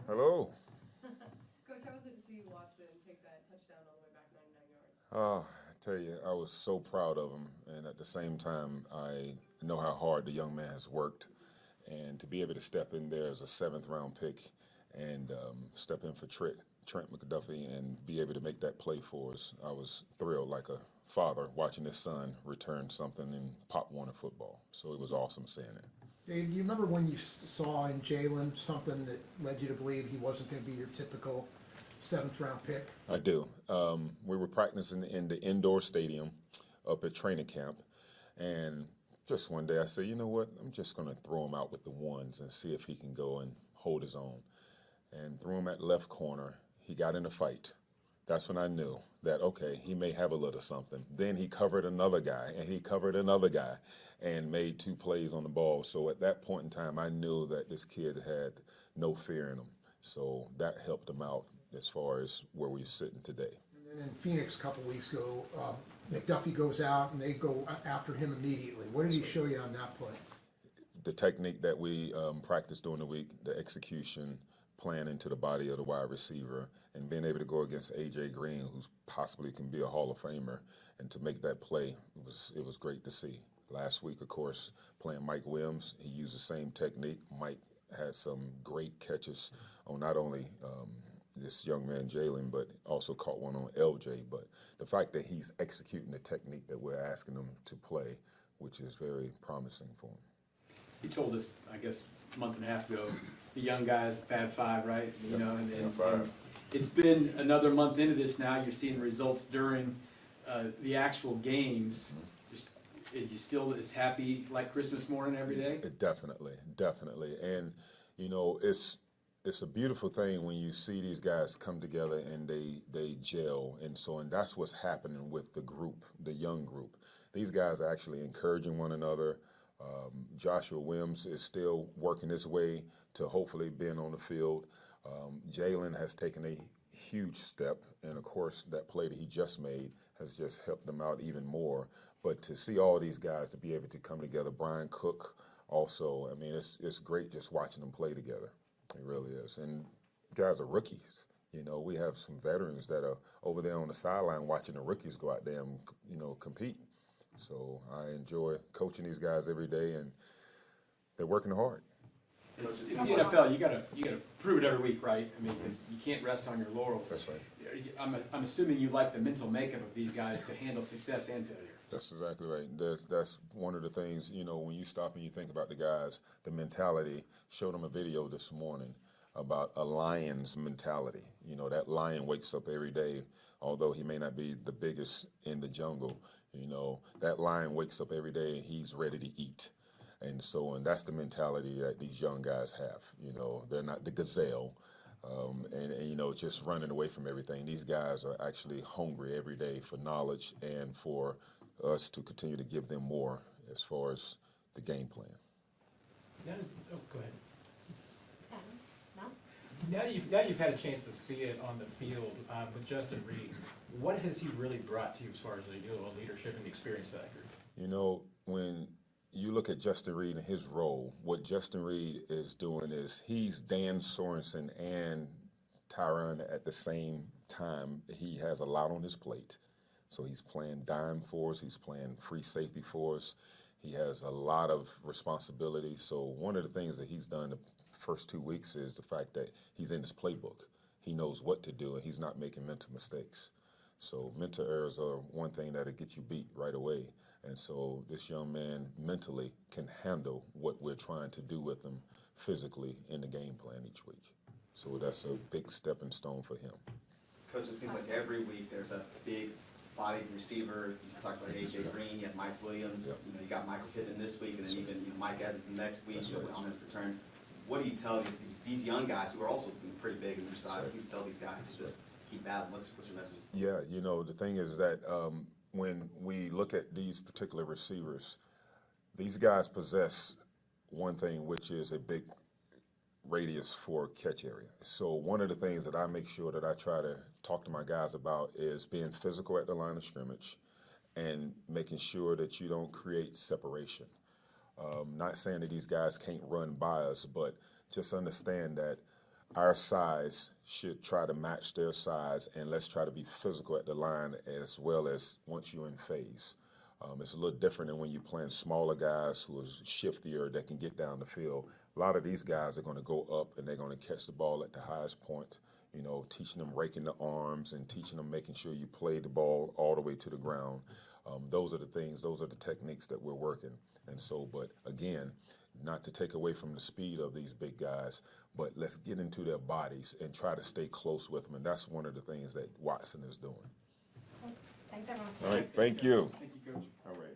Hello. Coach, how was it to see Watson take that touchdown all the way back 99 yards? I tell you, I was so proud of him, and at the same time, I know how hard the young man has worked, and to be able to step in there as a seventh round pick and step in for Trent McDuffie and be able to make that play for us, I was thrilled like a father watching his son return something in Pop Warner football. So it was awesome seeing it. Dave, do you remember when you saw in Jalen something that led you to believe he wasn't going to be your typical seventh round pick? I do. We were practicing in the indoor stadium up at training camp, and just one day I said, you know what, I'm just going to throw him out with the ones and see if he can go and hold his own. And threw him at left corner. He got in a fight. That's when I knew that, okay, he may have a little something. Then he covered another guy, and he covered another guy, and made two plays on the ball. So at that point in time, I knew that this kid had no fear in him. So that helped him out as far as where we're sitting today. And then in Phoenix a couple weeks ago, McDuffie goes out and they go after him immediately. What did he show you on that play? The technique that we practiced during the week, the execution, playing into the body of the wide receiver, and being able to go against A.J. Green, who's possibly can be a Hall of Famer, and to make that play, it was great to see. Last week, of course, playing Mike Williams, he used the same technique. Mike had some great catches on not only this young man Jalen, but also caught one on LJ. But the fact that he's executing the technique that we're asking him to play, which is very promising for him. He told us, I guess, a month and a half ago, the young guys, the Fab Five, right? You know, and it's been another month into this now. You're seeing the results during the actual games. Just, is you still as happy like Christmas morning every day? Definitely, definitely, and you know, it's a beautiful thing when you see these guys come together and they gel, and that's what's happening with the group, the young group. These guys are actually encouraging one another. Joshua Williams is still working his way to hopefully being on the field. Jalen has taken a huge step, and of course, that play that he just made has just helped them out even more. But to see all these guys to be able to come together, Brian Cook also, I mean, it's great just watching them play together. It really is. And guys are rookies. You know, we have some veterans that are over there on the sideline watching the rookies go out there and, you know, compete. So I enjoy coaching these guys every day, and they're working hard. It's the NFL. You gotta prove it every week, right? I mean, because you can't rest on your laurels. That's right. I'm assuming you like the mental makeup of these guys to handle success and failure. That's exactly right. That's one of the things, you know, when you stop and you think about the guys, the mentality. Showed them a video this morning about a lion's mentality. You know, that lion wakes up every day, although he may not be the biggest in the jungle. You know, that lion wakes up every day and he's ready to eat. And that's the mentality that these young guys have. You know, they're not the gazelle, and you know, just running away from everything. These guys are actually hungry every day for knowledge and for us to continue to give them more as far as the game plan. Go ahead. Now you've had a chance to see it on the field with Justin Reed. What has he really brought to you as far as the leadership and the experience of that group? You know, when you look at Justin Reed and his role, what Justin Reed is doing is he's Dan Sorensen and Tyron at the same time. He has a lot on his plate. So he's playing dime for us. He's playing free safety for us. He has a lot of responsibility. So one of the things that he's done the first 2 weeks is the fact that he's in his playbook. He knows what to do, and he's not making mental mistakes. So mental errors are one thing that'll get you beat right away. And so this young man mentally can handle what we're trying to do with him physically in the game plan each week. So that's a big stepping stone for him. Coach, it seems like every week there's a big bodied receiver. You talked about A.J. Green, you had Mike Williams, Yep. you know, you got Michael Pittman this week, and then even Mike Evans the next week Right. on his return. What do you tell these young guys who are also pretty big in their size? What do you tell these guys to just keep battling? What's your message? Yeah, you know, the thing is that when we look at these particular receivers, these guys possess one thing, which is a big radius for catch area. So one of the things that I make sure that I try to talk to my guys about is being physical at the line of scrimmage and making sure that you don't create separation. Not saying that these guys can't run by us, but just understand that our size should try to match their size, and let's try to be physical at the line as well as once you're in phase. It's a little different than when you're playing smaller guys who are shiftier that can get down the field. A lot of these guys are going to go up and they're going to catch the ball at the highest point, you know, teaching them raking the arms and teaching them making sure you play the ball all the way to the ground. Those are the things, those are the techniques that we're working. And so, but again, not to take away from the speed of these big guys, but let's get into their bodies and try to stay close with them. And that's one of the things that Watson is doing. Thanks, everyone. All right, thank you. Thank you, Coach. All right.